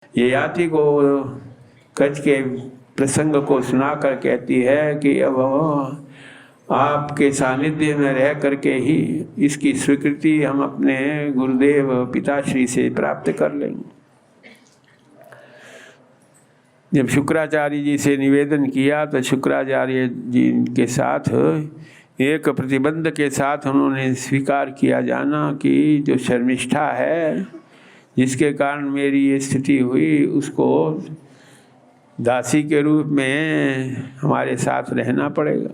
ययाति को कच के प्रसंग को सुनाकर कहती है कि अब आपके सानिध्य में रह करके ही इसकी स्वीकृति हम अपने गुरुदेव पिताश्री से प्राप्त कर लेंगे। जब शुक्राचार्य जी से निवेदन किया तो शुक्राचार्य जी के साथ एक प्रतिबंध के साथ उन्होंने स्वीकार किया जाना कि जो शर्मिष्ठा है जिसके कारण मेरी ये स्थिति हुई उसको दासी के रूप में हमारे साथ रहना पड़ेगा।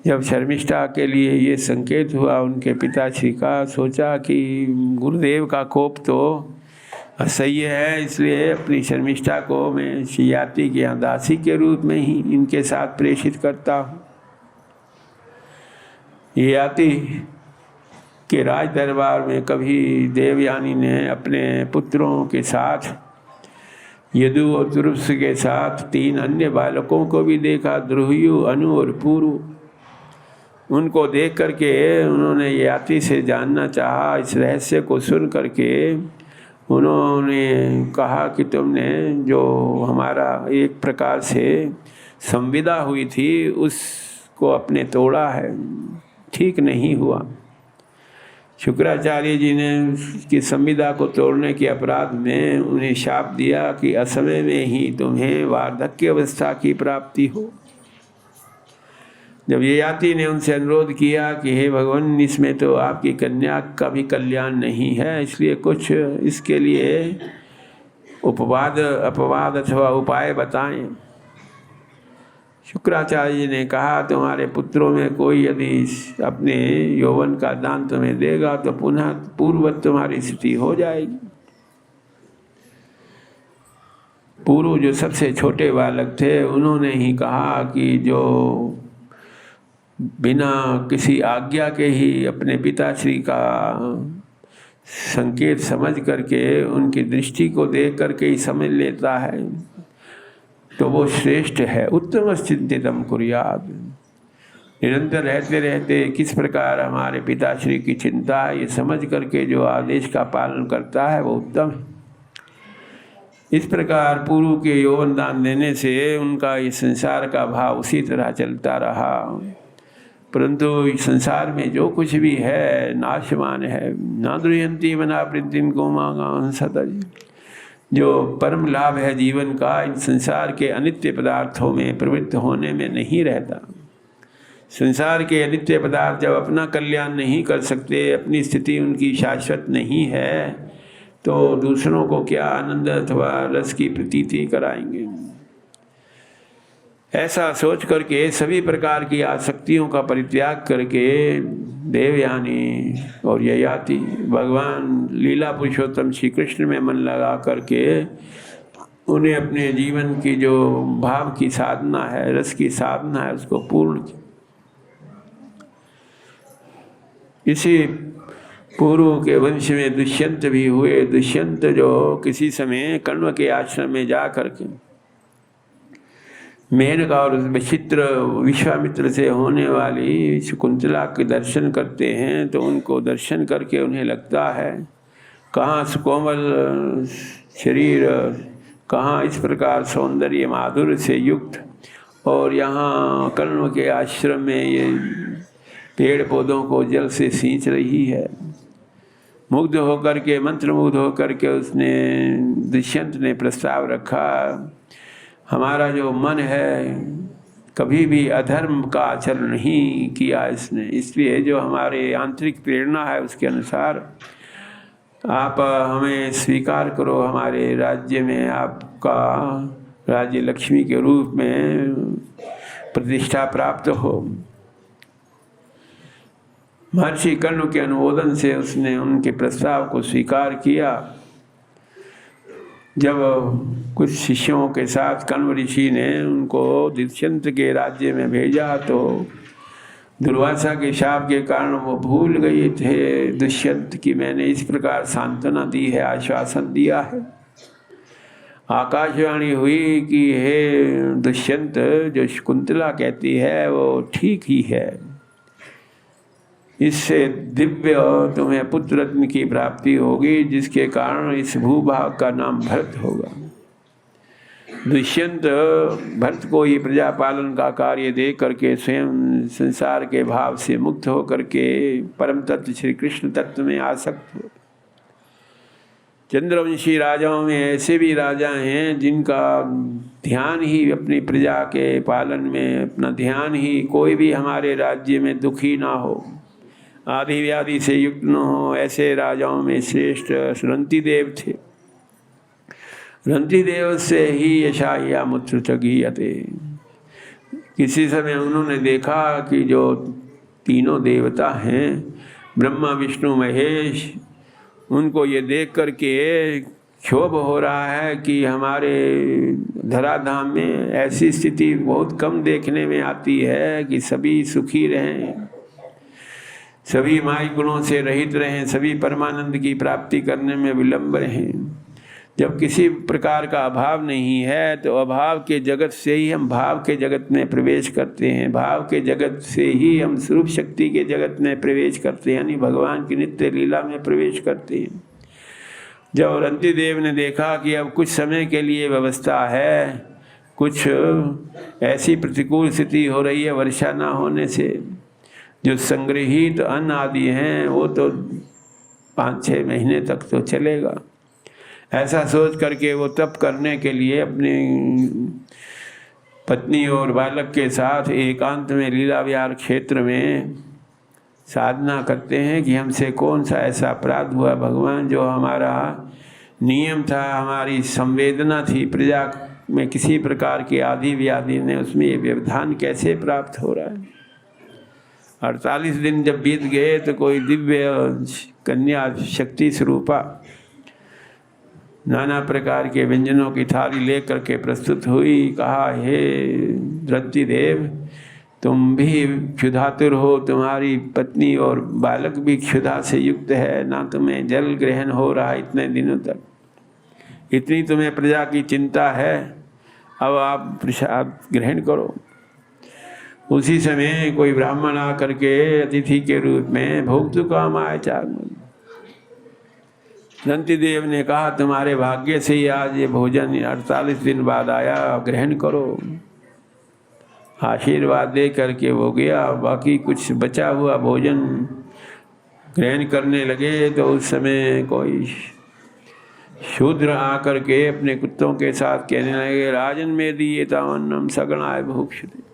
जब शर्मिष्ठा के लिए ये संकेत हुआ उनके पिताश्री का, सोचा कि गुरुदेव का कोप तो असह्य है, इसलिए अपनी शर्मिष्ठा को मैं ययाति के यहाँ दासी के रूप में ही इनके साथ प्रेषित करता हूँ। ययाति के राज दरबार में कभी देवयानी ने अपने पुत्रों के साथ यदु और दुरुस के साथ 3 अन्य बालकों को भी देखा, द्रुह्यु, अनु और पुरु। उनको देख करके उन्होंने ययाति से जानना चाहा। इस रहस्य को सुन करके उन्होंने कहा कि तुमने जो हमारा एक प्रकार से संविदा हुई थी उसको अपने तोड़ा है, ठीक नहीं हुआ। शुक्राचार्य जी ने उसकी संविदा को तोड़ने के अपराध में उन्हें शाप दिया कि असमय में ही तुम्हें वार्धक्य अवस्था की प्राप्ति हो। जब ययाति ने उनसे अनुरोध किया कि हे भगवान, इसमें तो आपकी कन्या का भी कल्याण नहीं है, इसलिए कुछ इसके लिए अपवाद अथवा उपाय बताएं। शुक्राचार्य जी ने कहा तुम्हारे पुत्रों में कोई यदि अपने यौवन का दान तुम्हें देगा तो पुनः पूर्ववत तुम्हारी स्थिति हो जाएगी। पुरु जो सबसे छोटे बालक थे उन्होंने ही कहा कि जो बिना किसी आज्ञा के ही अपने पिताश्री का संकेत समझ करके उनकी दृष्टि को देख करके ही समझ लेता है तो वो श्रेष्ठ है। उत्तम चिंतितम कुर्यात्। निरंतर रहते रहते किस प्रकार हमारे पिताश्री की चिंता है ये समझ करके जो आदेश का पालन करता है वो उत्तम है। इस प्रकार पुरु के यौवन दान देने से उनका ये संसार का भाव उसी तरह चलता रहा, परंतु संसार में जो कुछ भी है नाशमान है। ना द्रुह्यन्ति मना वृद्धिं गोमांगा सतज। जो परम लाभ है जीवन का इन संसार के अनित्य पदार्थों में प्रवृत्त होने में नहीं रहता। संसार के अनित्य पदार्थ जब अपना कल्याण नहीं कर सकते, अपनी स्थिति उनकी शाश्वत नहीं है, तो दूसरों को क्या आनंद अथवा रस की प्रतीति कराएंगे। ऐसा सोच करके सभी प्रकार की आसक्तियों का परित्याग करके देवयानी और ययाति भगवान लीला पुरुषोत्तम श्री कृष्ण में मन लगा करके उन्हें अपने जीवन की जो भाव की साधना है, रस की साधना है, उसको पूर्ण किया। इसी पुरु के वंश में दुष्यंत भी हुए। दुष्यंत जो किसी समय कण्व के आश्रम में जा करके मेनका और विश्वामित्र से होने वाली शकुंतला के दर्शन करते हैं तो उनको दर्शन करके उन्हें लगता है कहाँ सुकोमल शरीर, कहाँ इस प्रकार सौंदर्य माधुर्य से युक्त, और यहाँ कण्व के आश्रम में ये पेड़ पौधों को जल से सींच रही है। मुग्ध होकर के, मंत्रमुग्ध होकर के उसने दुष्यंत ने प्रस्ताव रखा, हमारा जो मन है कभी भी अधर्म का आचरण नहीं किया इसने, इसलिए जो हमारे आंतरिक प्रेरणा है उसके अनुसार आप हमें स्वीकार करो, हमारे राज्य में आपका राज्य लक्ष्मी के रूप में प्रतिष्ठा प्राप्त हो। महर्षि कर्ण के अनुमोदन से उसने उनके प्रस्ताव को स्वीकार किया। जब कुछ शिष्यों के साथ कण्व ऋषि ने उनको दुष्यंत के राज्य में भेजा तो दुर्वासा के शाप के कारण वो भूल गए थे दुष्यंत की मैंने इस प्रकार सांत्वना दी है, आश्वासन दिया है। आकाशवाणी हुई कि हे दुष्यंत, जो शकुंतला कहती है वो ठीक ही है, इससे दिव्य तुम्हें पुत्र रत्न की प्राप्ति होगी, जिसके कारण इस भूभाग का नाम भरत होगा। दुष्यंत भरत को ही प्रजा पालन का कार्य दे करके स्वयं संसार के भाव से मुक्त हो करके परम तत्व श्री कृष्ण तत्व में आसक्त हो। चंद्रवंशी राजाओं में ऐसे भी राजा हैं जिनका ध्यान ही अपनी प्रजा के पालन में, अपना ध्यान ही, कोई भी हमारे राज्य में दुखी ना हो, आदि व्याधि से युक्त न हो। ऐसे राजाओं में श्रेष्ठ रंती देव थे। रंती देव से ही यशाया मूत्र चगीयते। किसी समय उन्होंने देखा कि जो तीनों देवता हैं, ब्रह्मा विष्णु महेश, उनको ये देख करके क्षोभ हो रहा है कि हमारे धराधाम में ऐसी स्थिति बहुत कम देखने में आती है कि सभी सुखी रहें, सभी माई गुणों से रहित रहें, सभी परमानंद की प्राप्ति करने में विलंब रहें। जब किसी प्रकार का अभाव नहीं है तो अभाव के जगत से ही हम भाव के जगत में प्रवेश करते हैं, भाव के जगत से ही हम स्वरूप शक्ति के जगत में प्रवेश करते हैं, यानी भगवान की नित्य लीला में प्रवेश करते हैं। जब रंती देव ने देखा कि अब कुछ समय के लिए व्यवस्था है, कुछ ऐसी प्रतिकूल स्थिति हो रही है वर्षा ना होने से, जो संग्रहित अन्न आदि हैं वो तो 5-6 महीने तक तो चलेगा, ऐसा सोच करके वो तप करने के लिए अपनी पत्नी और बालक के साथ एकांत में लीला विहार क्षेत्र में साधना करते हैं कि हमसे कौन सा ऐसा अपराध हुआ भगवान, जो हमारा नियम था, हमारी संवेदना थी, प्रजा में किसी प्रकार की आदि व्याधि ने उसमें ये व्यवधान कैसे प्राप्त हो रहा है। 48 दिन जब बीत गए तो कोई दिव्य कन्या शक्ति स्वरूपा नाना प्रकार के व्यंजनों की थाली लेकर के प्रस्तुत हुई। कहा, हे रंती देव, तुम भी क्षुधातुर हो, तुम्हारी पत्नी और बालक भी क्षुधा से युक्त है, ना तुम्हें जल ग्रहण हो रहा इतने दिनों तक, इतनी तुम्हें प्रजा की चिंता है, अब आप प्रसाद ग्रहण करो। उसी समय कोई ब्राह्मण आकर के अतिथि के रूप में भोग तो काम आए चागमन। रंती देव ने कहा, तुम्हारे भाग्य से ही आज ये भोजन 48 दिन बाद आया, ग्रहण करो। आशीर्वाद दे करके वो गया। बाकी कुछ बचा हुआ भोजन ग्रहण करने लगे तो उस समय कोई शूद्र आकर के अपने कुत्तों के साथ कहने लगे, राजन में दिए तावन्नम सगणाय भूक्षते।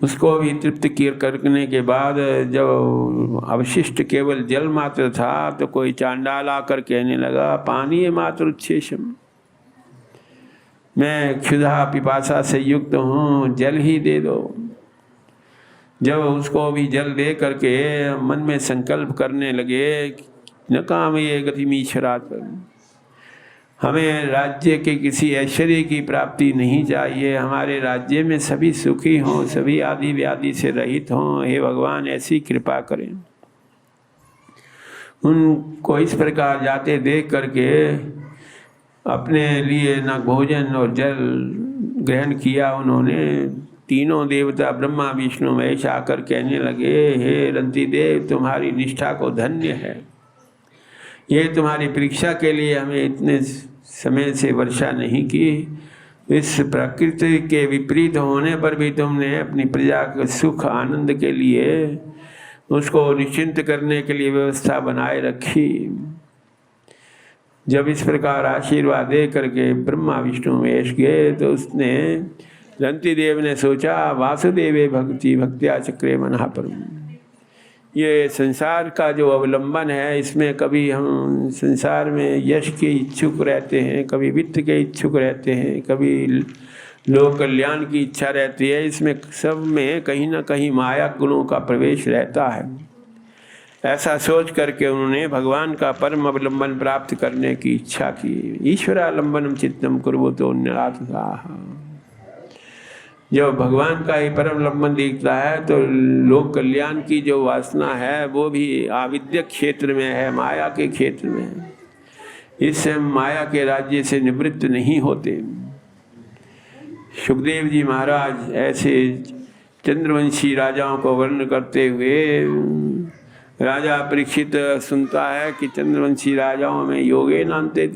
उसको भी तृप्त करने के बाद जब अवशिष्ट केवल जल मात्र था तो कोई चांडाल आकर कहने लगा, पानी मात्र उच्छेषम, मैं क्षुधा पिपासा से युक्त हूँ, जल ही दे दो। जब उसको भी जल दे करके मन में संकल्प करने लगे, न काम ये गतिमीश्वरात, हमें राज्य के किसी ऐश्वर्य की प्राप्ति नहीं चाहिए, हमारे राज्य में सभी सुखी हों, सभी आदि व्याधि से रहित हों, हे भगवान ऐसी कृपा करें। उनको इस प्रकार जाते देख करके अपने लिए न भोजन और जल ग्रहण किया उन्होंने। तीनों देवता ब्रह्मा विष्णु महेश आकर कहने लगे, हे रंती देव, तुम्हारी निष्ठा को धन्य है, ये तुम्हारी परीक्षा के लिए हमें इतने समय से वर्षा नहीं की। इस प्रकृति के विपरीत होने पर भी तुमने अपनी प्रजा के सुख आनंद के लिए उसको निश्चिंत करने के लिए व्यवस्था बनाए रखी। जब इस प्रकार आशीर्वाद दे करके ब्रह्मा विष्णु महेश गए तो उसने रंती देव ने सोचा, वासुदेवे भक्ति भक्त्या चक्रे मनः परम। ये संसार का जो अवलंबन है, इसमें कभी हम संसार में यश के इच्छुक रहते हैं, कभी वित्त के इच्छुक रहते हैं, कभी लोक कल्याण की इच्छा रहती है, इसमें सब में कहीं ना कहीं माया गुणों का प्रवेश रहता है। ऐसा सोच करके उन्होंने भगवान का परम अवलंबन प्राप्त करने की इच्छा की। ईश्वरालंबनम चित्तम कुर्वतो निरातः। जब भगवान का ही परम लंबन दिखता है तो लोक कल्याण की जो वासना है वो भी आविद्यक क्षेत्र में है, माया के क्षेत्र में है। इससे हम माया के राज्य से निवृत्त नहीं होते। सुखदेव जी महाराज ऐसे चंद्रवंशी राजाओं को वर्ण करते हुए राजा परीक्षित सुनता है कि चंद्रवंशी राजाओं में योगे नान्ते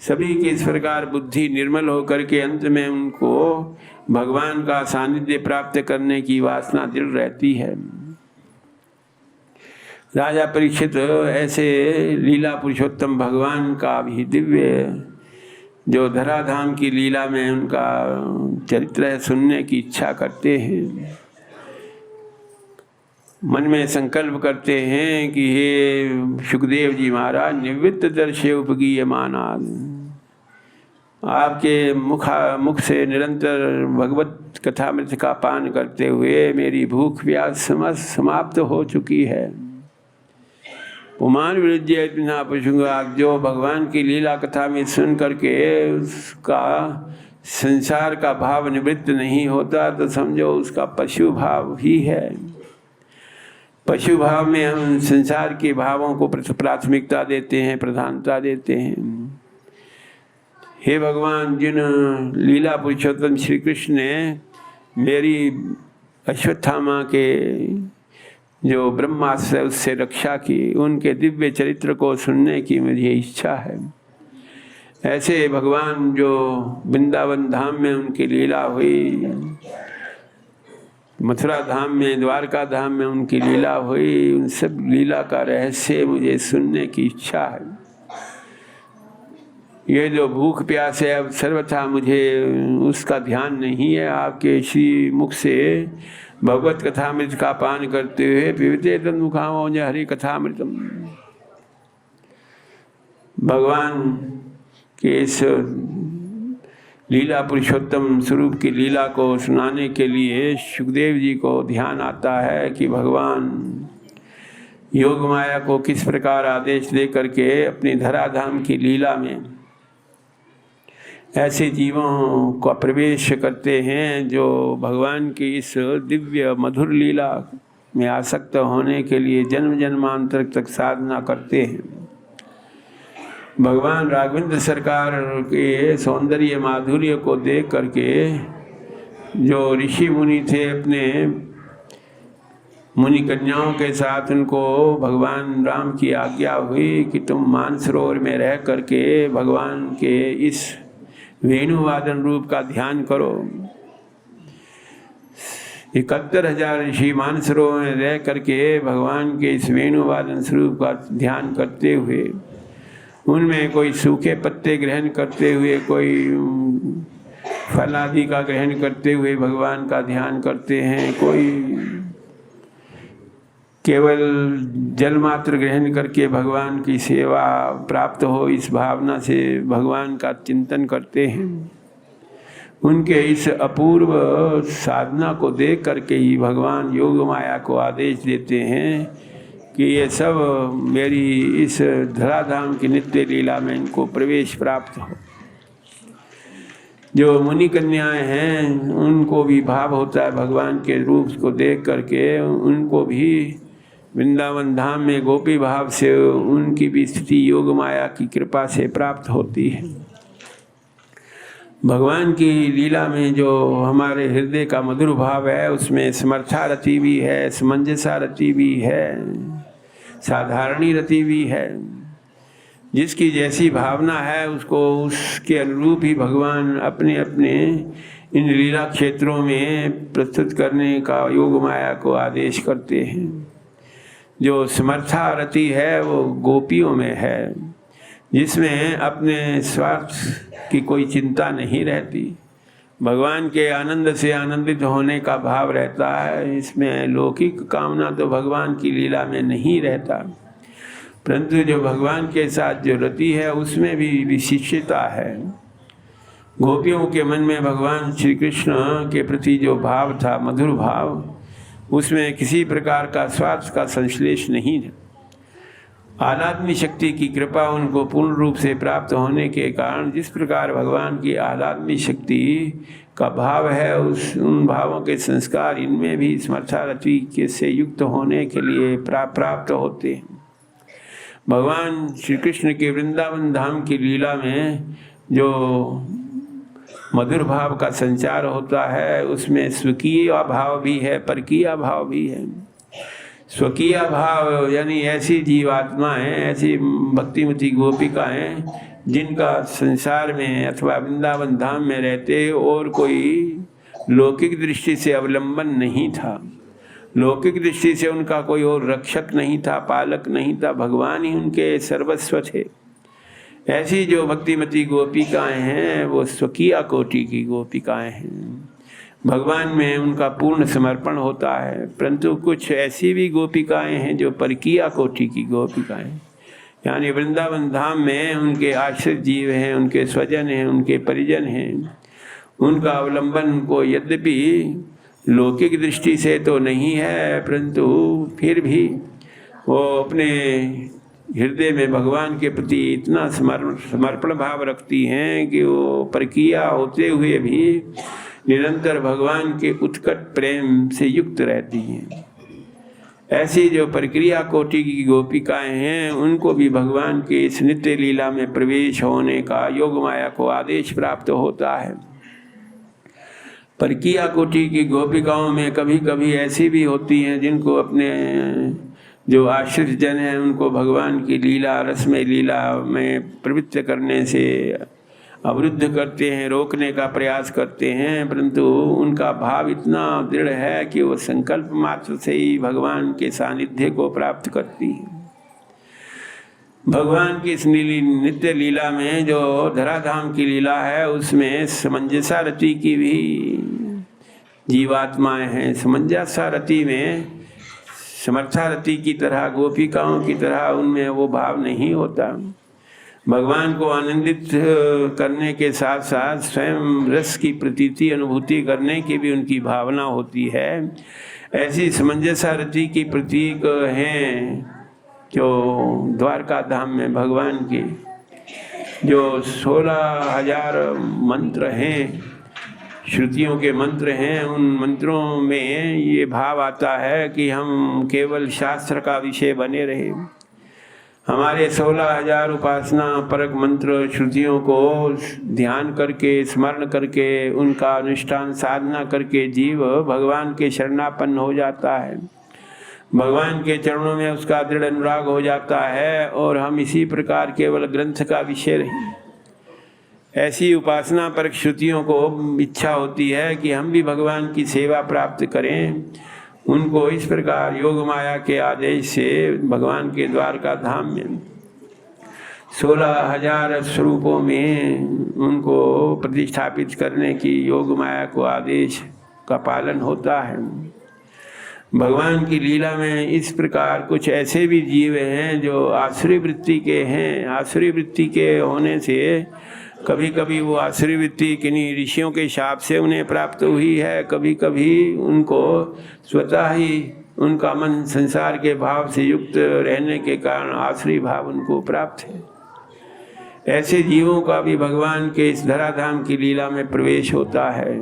सभी की इस प्रकार बुद्धि निर्मल होकर के अंत में उनको भगवान का सानिध्य प्राप्त करने की वासना दृढ़ रहती है। राजा परीक्षित ऐसे लीला पुरुषोत्तम भगवान का भी दिव्य जो धराधाम की लीला में उनका चरित्र है सुनने की इच्छा करते हैं। मन में संकल्प करते हैं कि हे सुखदेव जी महाराज, निवृत्त दर्शे उपगीयमाना, आपके मुख से निरंतर भगवत कथामृत का पान करते हुए मेरी भूख प्यास समाप्त हो चुकी है। पुमान विरुद्ध पुष्ंगा, जो भगवान की लीला कथा में सुन करके उसका संसार का भाव निवृत्त नहीं होता तो समझो उसका पशु भाव ही है। पशु भाव में हम संसार के भावों को प्राथमिकता देते हैं, प्रधानता देते हैं। हे भगवान, जिन लीला पुरुषोत्तम श्री कृष्ण ने मेरी अश्वत्थामा के जो ब्रह्मास्त्र है उससे रक्षा की, उनके दिव्य चरित्र को सुनने की मुझे इच्छा है। ऐसे भगवान जो वृंदावन धाम में उनकी लीला हुई, मथुरा धाम में, द्वारका धाम में उनकी लीला हुई, उन सब लीला का रहस्य मुझे सुनने की इच्छा है। ये जो भूख प्यास है अब सर्वथा मुझे उसका ध्यान नहीं है। आपके श्री मुख से भगवत कथामृत का पान करते हुए पिबते तन्मुखामो हरि कथामृतम, भगवान के इस लीला पुरुषोत्तम स्वरूप की लीला को सुनाने के लिए सुखदेव जी को ध्यान आता है कि भगवान योग माया को किस प्रकार आदेश दे करके अपनी धराधाम की लीला में ऐसे जीवों का प्रवेश करते हैं जो भगवान की इस दिव्य मधुर लीला में आसक्त होने के लिए जन्म जन्मांतर तक साधना करते हैं। भगवान राघवेंद्र सरकार के सौंदर्य माधुर्य को देख करके जो ऋषि मुनि थे अपने मुनि कन्याओं के साथ, उनको भगवान राम की आज्ञा हुई कि तुम मानसरोवर में रह करके भगवान के इस वेणुवादन रूप का ध्यान करो। 71,000 ऋषि मानसरोवर में रह करके भगवान के इस वेणुवादन स्वरूप का ध्यान करते हुए, उनमें कोई सूखे पत्ते ग्रहण करते हुए, कोई फल आदि का ग्रहण करते हुए भगवान का ध्यान करते हैं, कोई केवल जल मात्र ग्रहण करके भगवान की सेवा प्राप्त हो इस भावना से भगवान का चिंतन करते हैं। उनके इस अपूर्व साधना को देख करके ही भगवान योग माया को आदेश देते हैं कि ये सब मेरी इस धराधाम की नित्य लीला में इनको प्रवेश प्राप्त हो। जो मुनि कन्याएं हैं उनको भी भाव होता है भगवान के रूप को देख करके, उनको भी वृंदावन धाम में गोपी भाव से उनकी भी स्थिति योग माया की कृपा से प्राप्त होती है। भगवान की लीला में जो हमारे हृदय का मधुर भाव है उसमें समर्था रति भी है, समंजसा रति भी है, साधारणी रति भी है। जिसकी जैसी भावना है उसको उसके अनुरूप ही भगवान अपने अपने इन लीला क्षेत्रों में प्रस्तुत करने का योग माया को आदेश करते हैं। जो समर्था रति है वो गोपियों में है, जिसमें अपने स्वार्थ की कोई चिंता नहीं रहती, भगवान के आनंद से आनंदित होने का भाव रहता है। इसमें लौकिक कामना तो भगवान की लीला में नहीं रहता, परंतु जो भगवान के साथ जो रति है उसमें भी विशिष्टता है। गोपियों के मन में भगवान श्री कृष्ण के प्रति जो भाव था, मधुर भाव, उसमें किसी प्रकार का स्वार्थ का संश्लेष नहीं है। आह्लादनी शक्ति की कृपा उनको पूर्ण रूप से प्राप्त होने के कारण जिस प्रकार भगवान की आह्लादनी शक्ति का भाव है, उन भावों के संस्कार इनमें भी समर्था रति के से युक्त होने के लिए प्राप्त होते हैं। भगवान श्री कृष्ण के वृंदावन धाम की लीला में जो मधुर भाव का संचार होता है, उसमें स्वकीय भाव भी है, परकीय भाव भी है। स्वकीय भाव यानी ऐसी जीवात्माएं, ऐसी भक्तिमती गोपिकाएं जिनका संसार में अथवा वृंदावन धाम में रहते और कोई लौकिक दृष्टि से अवलंबन नहीं था, लौकिक दृष्टि से उनका कोई और रक्षक नहीं था, पालक नहीं था, भगवान ही उनके सर्वस्व थे। ऐसी जो भक्तिमती गोपिकाएं हैं वो स्वकीय कोटि की गोपिकाएं हैं, भगवान में उनका पूर्ण समर्पण होता है। परंतु कुछ ऐसी भी गोपिकाएं हैं जो परकीय कोटि की गोपिकाएं, यानी वृंदावन धाम में उनके आश्रित जीव हैं, उनके स्वजन हैं, उनके परिजन हैं, उनका अवलंबन को यद्यपि लौकिक दृष्टि से तो नहीं है, परंतु फिर भी वो अपने हृदय में भगवान के प्रति इतना समर्पण भाव रखती हैं कि वो परकीय होते हुए भी निरंतर भगवान के उत्कट प्रेम से युक्त रहती हैं। ऐसी जो प्रक्रिया कोटि की गोपिकाएं हैं उनको भी भगवान के इस नित्य लीला में प्रवेश होने का योग माया को आदेश प्राप्त होता है। परकीय कोटि की गोपिकाओं में कभी कभी ऐसी भी होती हैं जिनको अपने जो आश्रित जन हैं उनको भगवान की लीला, रसमय लीला में प्रवृत्त करने से अवरुद्ध करते हैं, रोकने का प्रयास करते हैं, परंतु उनका भाव इतना दृढ़ है कि वो संकल्प मात्र से ही भगवान के सानिध्य को प्राप्त करती हैं। भगवान की इस नित्य लीला में जो धराधाम की लीला है उसमें समंजसा रति की भी जीवात्माएं हैं। समंजसा रति में समर्था रति की तरह, गोपिकाओं की तरह उनमें वो भाव नहीं होता। भगवान को आनंदित करने के साथ साथ स्वयं रस की प्रतीति अनुभूति करने की भी उनकी भावना होती है। ऐसी समंजसा रति की प्रतीक हैं जो द्वारका धाम में भगवान की जो 16,000 मंत्र हैं, श्रुतियों के मंत्र हैं, उन मंत्रों में ये भाव आता है कि हम केवल शास्त्र का विषय बने रहे। हमारे 16,000 उपासना परक मंत्र श्रुतियों को ध्यान करके, स्मरण करके, उनका अनुष्ठान साधना करके जीव भगवान के शरणापन्न हो जाता है, भगवान के चरणों में उसका दृढ़ अनुराग हो जाता है और हम इसी प्रकार केवल ग्रंथ का विषय रहे। ऐसी उपासना परक श्रुतियों को इच्छा होती है कि हम भी भगवान की सेवा प्राप्त करें। उनको इस प्रकार योग माया के आदेश से भगवान के द्वारका धाम में 16,000 स्वरूपों में उनको प्रतिष्ठापित करने की योग माया को आदेश का पालन होता है। भगवान की लीला में इस प्रकार कुछ ऐसे भी जीव हैं जो आसुरी वृत्ति के हैं। आसुरी वृत्ति के होने से कभी कभी वो आसुरी वृत्ति किन्हीं ऋषियों के शाप से उन्हें प्राप्त हुई है, कभी कभी उनको स्वतः ही उनका मन संसार के भाव से युक्त रहने के कारण आसुरी भाव उनको प्राप्त है। ऐसे जीवों का भी भगवान के इस धराधाम की लीला में प्रवेश होता है।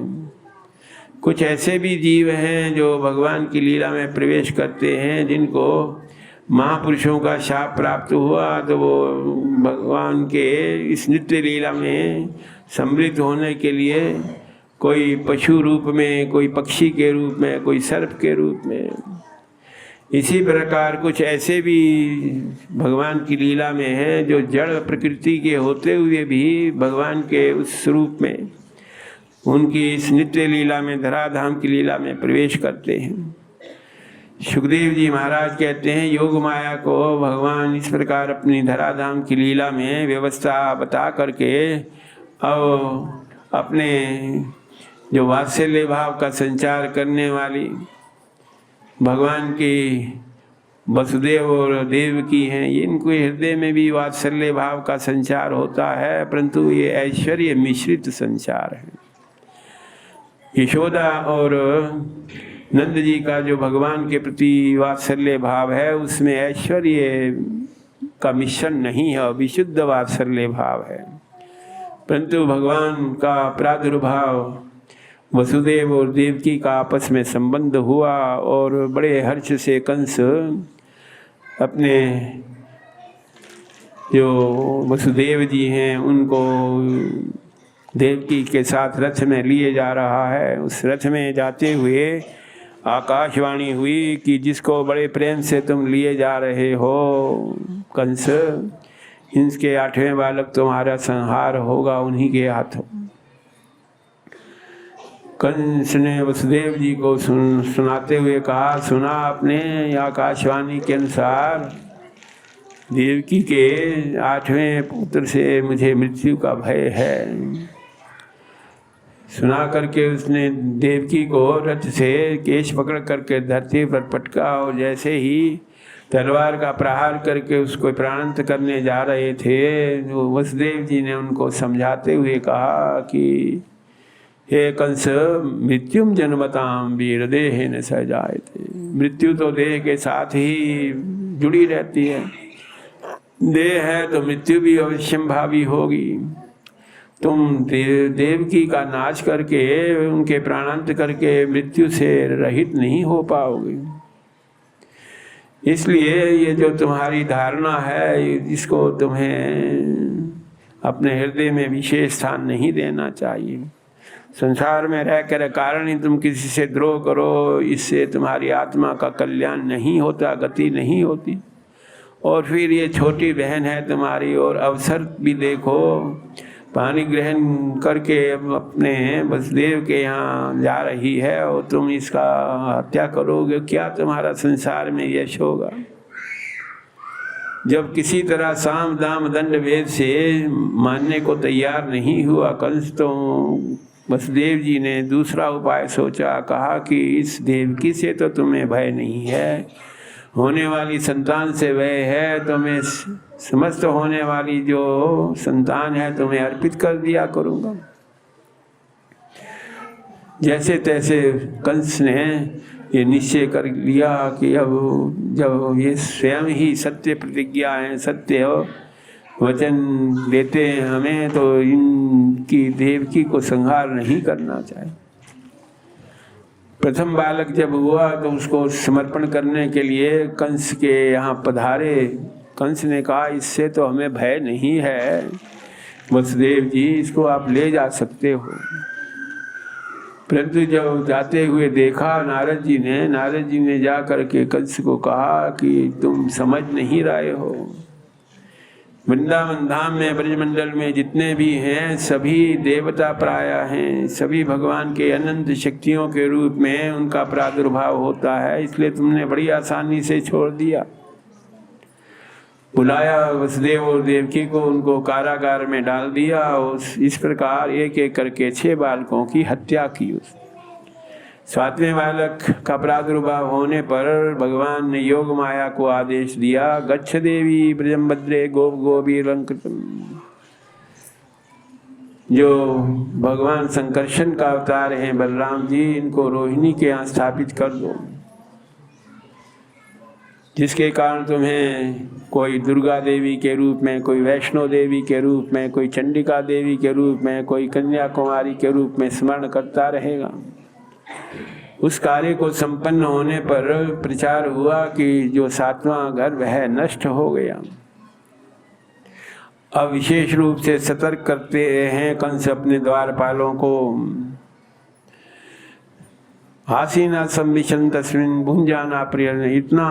कुछ ऐसे भी जीव हैं जो भगवान की लीला में प्रवेश करते हैं, जिनको महापुरुषों का शाप प्राप्त हुआ तो वो भगवान के इस नित्य लीला में सम्मिलित होने के लिए कोई पशु रूप में, कोई पक्षी के रूप में, कोई सर्प के रूप में, इसी प्रकार कुछ ऐसे भी भगवान की लीला में हैं जो जड़ प्रकृति के होते हुए भी भगवान के उस स्वरूप में, उनकी इस नित्य लीला में, धराधाम की लीला में प्रवेश करते हैं। सुखदेव जी महाराज कहते हैं योग माया को भगवान इस प्रकार अपनी धराधाम की लीला में व्यवस्था बता करके और अपने जो वात्सल्य भाव का संचार करने वाली भगवान की वसुदेव और देवकी हैं, इनके हृदय में भी वात्सल्य भाव का संचार होता है, परंतु ये ऐश्वर्य मिश्रित संचार है। यशोदा और नंद जी का जो भगवान के प्रति वात्सल्य भाव है उसमें ऐश्वर्य का मिश्रण नहीं है, विशुद्ध वात्सल्य भाव है। परंतु भगवान का प्रादुर्भाव वसुदेव और देवकी का आपस में संबंध हुआ और बड़े हर्ष से कंस अपने जो वसुदेव जी हैं उनको देवकी के साथ रथ में लिए जा रहा है। उस रथ में जाते हुए आकाशवाणी हुई कि जिसको बड़े प्रेम से तुम लिए जा रहे हो कंस, इनके 8वें बालक तुम्हारा संहार होगा उन्हीं के हाथों। कंस ने वसुदेव जी को सुनाते हुए कहा, सुना आपने आकाशवाणी के अनुसार देवकी के 8वें पुत्र से मुझे मृत्यु का भय है। सुना करके उसने देवकी को रथ से केश पकड़ करके धरती पर पटका और जैसे ही तलवार का प्रहार करके उसको प्राणांत करने जा रहे थे, वसुदेव जी ने उनको समझाते हुए कहा कि हे कंस, मृत्युम जन्मताम वीर देह न सह जायते। मृत्यु तो देह के साथ ही जुड़ी रहती है। देह है तो मृत्यु भी अवश्यंभावी होगी। तुम देवकी का नाश करके उनके प्राणांत करके मृत्यु से रहित नहीं हो पाओगे। इसलिए ये जो तुम्हारी धारणा है, इसको तुम्हें अपने हृदय में विशेष स्थान नहीं देना चाहिए। संसार में रहकर कारण ही तुम किसी से द्रोह करो, इससे तुम्हारी आत्मा का कल्याण नहीं होता, गति नहीं होती। और फिर ये छोटी बहन है तुम्हारी, और अवसर भी देखो, पानी ग्रहण करके अपने वसुदेव के यहाँ जा रही है और तुम इसका हत्या करोगे, क्या तुम्हारा संसार में यश होगा? जब किसी तरह साम दाम दंड भेद से मानने को तैयार नहीं हुआ कंस, तो वसुदेव जी ने दूसरा उपाय सोचा। कहा कि इस देवकी से तो तुम्हें भय नहीं है, होने वाली संतान से भय है, तो मैं समस्त होने वाली जो संतान है तुम्हें अर्पित कर दिया करूँगा। जैसे तैसे कंस ने ये निश्चय कर लिया कि अब जब ये स्वयं ही सत्य प्रतिज्ञा है, सत्य वचन देते हैं हमें, तो इनकी देवकी को संहार नहीं करना चाहिए। प्रथम बालक जब हुआ तो उसको समर्पण करने के लिए कंस के यहाँ पधारे। कंस ने कहा, इससे तो हमें भय नहीं है वसुदेव जी, इसको आप ले जा सकते हो। परंतु जब जाते हुए देखा नारद जी ने जा करके कंस को कहा कि तुम समझ नहीं रहे हो, वृंदावन धाम में ब्रजमंडल में जितने भी हैं सभी देवता प्राय हैं, सभी भगवान के अनंत शक्तियों के रूप में उनका प्रादुर्भाव होता है, इसलिए तुमने बड़ी आसानी से छोड़ दिया। बुलाया वसुदेव और देवकी को, उनको कारागार में डाल दिया और इस प्रकार एक एक करके 6 बालकों की हत्या की। 7वें बालक का प्रादुर्भाव होने पर भगवान ने योग माया को आदेश दिया, गच्छ देवी ब्रजमभद्रे गोप गोपीलंकृतम। जो भगवान संकर्षण का अवतार हैं बलराम जी, इनको रोहिणी के यहाँ स्थापित कर दो, जिसके कारण तुम्हें कोई दुर्गा देवी के रूप में, कोई वैष्णो देवी के रूप में, कोई चंडिका देवी के रूप में, कोई कन्याकुमारी के रूप में स्मरण करता रहेगा। उस कार्य को संपन्न होने पर प्रचार हुआ कि जो 7वां गर्भ है नष्ट हो गया। अब विशेष रूप से सतर्क करते हैं कंस अपने द्वारपालों को। हासीना संविशन तस्मिन भुंजाना प्रिय, इतना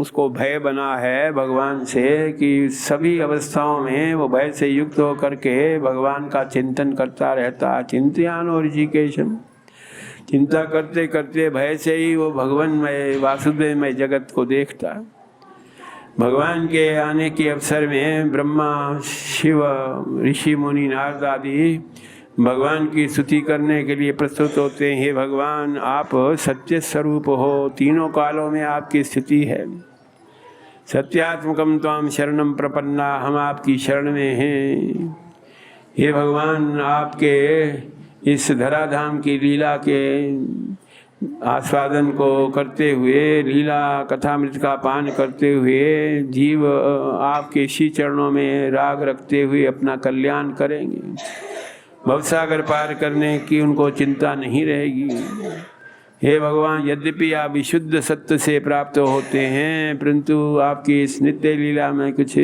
उसको भय बना है भगवान से कि सभी अवस्थाओं में वो भय से युक्त होकर के भगवान का चिंतन करता रहता। चिंतयान और ऋषिकेशम, चिंता करते करते भय से ही वो भगवानमय वासुदेवमय जगत को देखता। भगवान के आने के अवसर में ब्रह्मा, शिव, ऋषि मुनि, नारद आदि भगवान की स्तुति करने के लिए प्रस्तुत होते हैं। हे भगवान, आप सत्य स्वरूप हो, तीनों कालों में आपकी स्थिति है। सत्यात्मकम त्वाम शरणम प्रपन्ना, हम आपकी शरण में हैं। हे भगवान, आपके इस धराधाम की लीला के आस्वादन को करते हुए, लीला कथामृत का पान करते हुए जीव आपके श्री चरणों में राग रखते हुए अपना कल्याण करेंगे। भवसागर पार करने की उनको चिंता नहीं रहेगी। हे भगवान, यद्यपि आप विशुद्ध सत्य से प्राप्त होते हैं, परंतु आपकी इस नित्य लीला में कुछ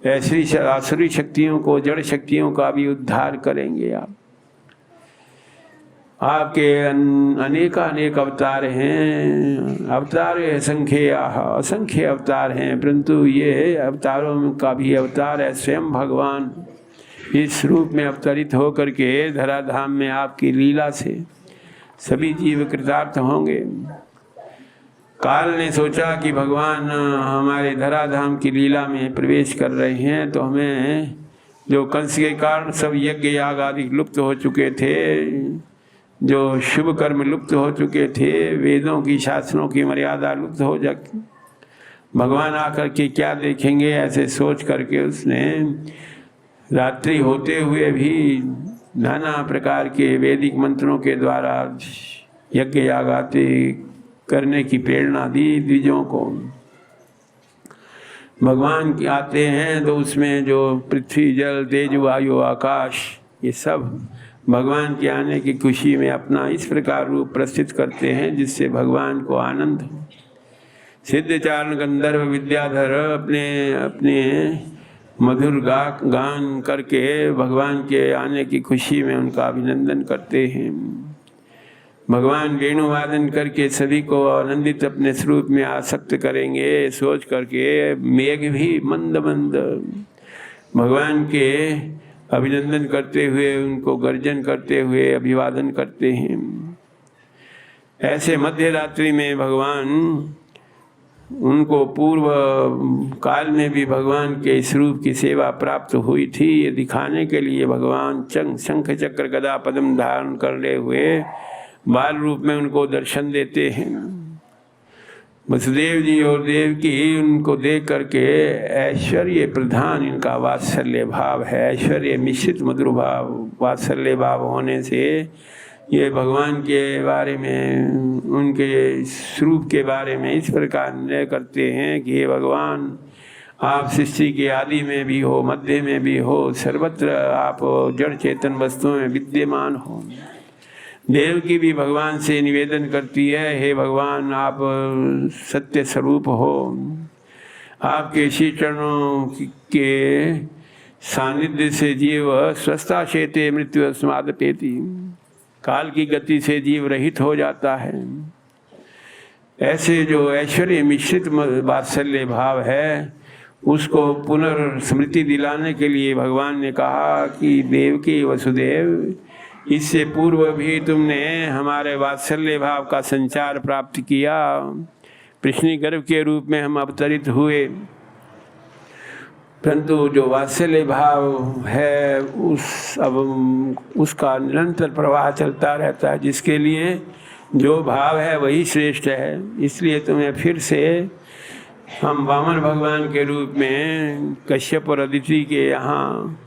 ऐसी आसुरी शक्तियों को, जड़ शक्तियों का भी उद्धार करेंगे आप। आपके अनेक अवतार हैं, अवतार असंख्य अवतार हैं, परंतु ये अवतारों का भी अवतार है स्वयं भगवान। इस रूप में अवतरित होकर के धराधाम में आपकी लीला से सभी जीव कृतार्थ होंगे। काल ने सोचा कि भगवान हमारे धराधाम की लीला में प्रवेश कर रहे हैं, तो हमें जो कंस के कारण सब यज्ञ याग आदि लुप्त हो चुके थे, जो शुभ कर्म लुप्त हो चुके थे, वेदों की शास्त्रों की मर्यादा लुप्त हो जा, भगवान आकर के क्या देखेंगे, ऐसे सोच करके उसने रात्रि होते हुए भी नाना प्रकार के वैदिक मंत्रों के द्वारा यज्ञ याग आदि करने की प्रेरणा दी द्विजों को। भगवान के आते हैं तो उसमें जो पृथ्वी, जल, तेज, वायु, आकाश, ये सब भगवान के आने की खुशी में अपना इस प्रकार रूप प्रस्तुत करते हैं जिससे भगवान को आनंद हो। सिद्धचारण गंधर्व विद्याधर अपने अपने मधुर गान करके भगवान के आने की खुशी में उनका अभिनंदन करते हैं। भगवान वेणुवादन करके सभी को आनंदित अपने स्वरूप में आसक्त करेंगे, सोच करके मेघ भी मंद मंद भगवान के अभिनंदन करते हुए, उनको गर्जन करते हुए अभिवादन करते हैं। ऐसे मध्य रात्रि में भगवान, उनको पूर्व काल में भी भगवान के इस रूप की सेवा प्राप्त हुई थी, ये दिखाने के लिए भगवान शंख चक्र गदा पद्म धारण करने हुए बाल रूप में उनको दर्शन देते हैं। वसुदेव जी और देवकी उनको देख करके ऐश्वर्य प्रधान इनका वात्सल्य भाव है, ऐश्वर्य मिश्रित मधुर भाव, वात्सल्य भाव होने से ये भगवान के बारे में, उनके स्वरूप के बारे में इस प्रकार निर्णय करते हैं कि हे भगवान, आप सृष्टि के आदि में भी हो, मध्य में भी हो, सर्वत्र आप जड़ चेतन वस्तुओं में विद्यमान हो। देवकी भी भगवान से निवेदन करती है, हे भगवान, आप सत्य स्वरूप हो, आपके श्री चरणों के सानिध्य से जीव स्वस्था शेते मृत्यु अस्मादपेति, काल की गति से जीव रहित हो जाता है। ऐसे जो ऐश्वर्य मिश्रित वात्सल्य भाव है, उसको पुनर्स्मृति दिलाने के लिए भगवान ने कहा कि देवकी वसुदेव, इससे पूर्व भी तुमने हमारे वात्सल्य भाव का संचार प्राप्त किया, कृष्ण गर्भ के रूप में हम अवतरित हुए, परंतु जो वात्सल्य भाव है उसका निरंतर प्रवाह चलता रहता है, जिसके लिए जो भाव है वही श्रेष्ठ है। इसलिए तुम्हें फिर से हम वामन भगवान के रूप में कश्यप और अदिति के यहाँ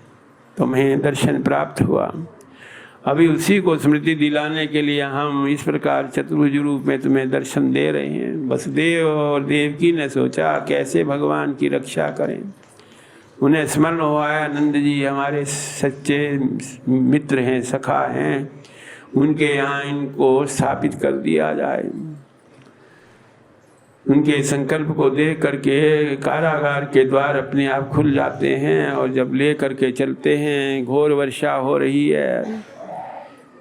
तुम्हें दर्शन प्राप्त हुआ। अभी उसी को स्मृति दिलाने के लिए हम इस प्रकार चतुर्भुज रूप में तुम्हें दर्शन दे रहे हैं। वसुदेव और देवकी ने सोचा कैसे भगवान की रक्षा करें। उन्हें स्मरण हुआ है, नंद जी हमारे सच्चे मित्र हैं, सखा हैं, उनके यहाँ इनको स्थापित कर दिया जाए। उनके संकल्प को देख करके कारागार के द्वार अपने आप खुल जाते हैं और जब ले करके चलते हैं, घोर वर्षा हो रही है।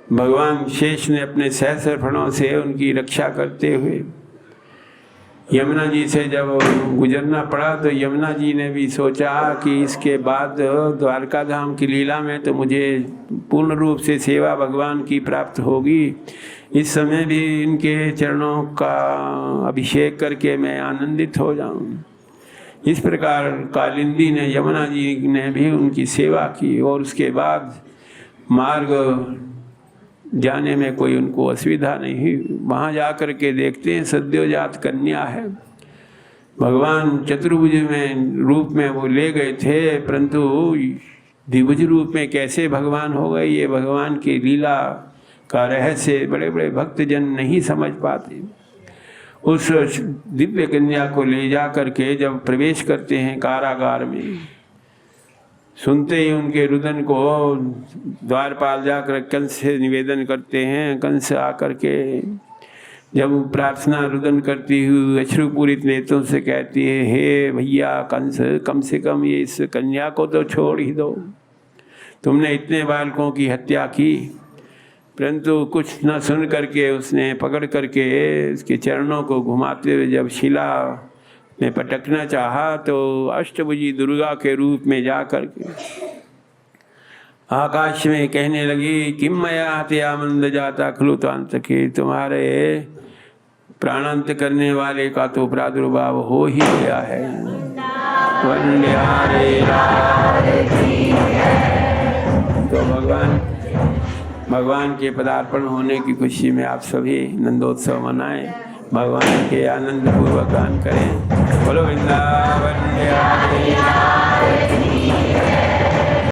भगवान शेष ने अपने सहस्र फणों से उनकी रक्षा करते हुए यमुना जी से जब गुजरना पड़ा, तो यमुना जी ने भी सोचा कि इसके बाद द्वारका धाम की लीला में तो मुझे पूर्ण रूप से सेवा भगवान की प्राप्त होगी। इस समय भी इनके चरणों का अभिषेक करके मैं आनंदित हो जाऊं। इस प्रकार कालिंदी ने, यमुना जी ने भी उनकी सेवा की और उसके बाद मार्ग जाने में कोई उनको असुविधा नहीं हुई। वहाँ जा कर के देखते हैं सद्योजात कन्या है। भगवान चतुर्भुज में रूप में वो ले गए थे, परंतु द्विभुज रूप में कैसे भगवान हो गए, ये भगवान की लीला का रहस्य बड़े बड़े भक्तजन नहीं समझ पाते। उस दिव्य कन्या को ले जा करके जब प्रवेश करते हैं कारागार में, सुनते ही उनके रुदन को द्वारपाल जाकर कंस से निवेदन करते हैं। कंस आकर के जब वो प्रार्थना रुदन करती हुई अश्रुपूरित नेत्रों से कहती है, हे भैया कंस, कम से कम ये इस कन्या को तो छोड़ ही दो, तुमने इतने बालकों की हत्या की। परंतु कुछ न सुन करके उसने पकड़ करके उसके चरणों को घुमाते हुए जब शिला में पटकना चाहा तो अष्टभुजी दुर्गा के रूप में जा करके आकाश में कहने लगी, किम मया हत्या मंद जाता खलुतांत के, तुम्हारे प्राणांत करने वाले का तो प्रादुर्भाव हो ही गया है। वंदे हरे तो भगवान के पदार्पण होने की खुशी में आप सभी नंदोत्सव मनाएं, भगवान के आनंद पूर्वक गान करें। बोलो वृंदावन बिहारी।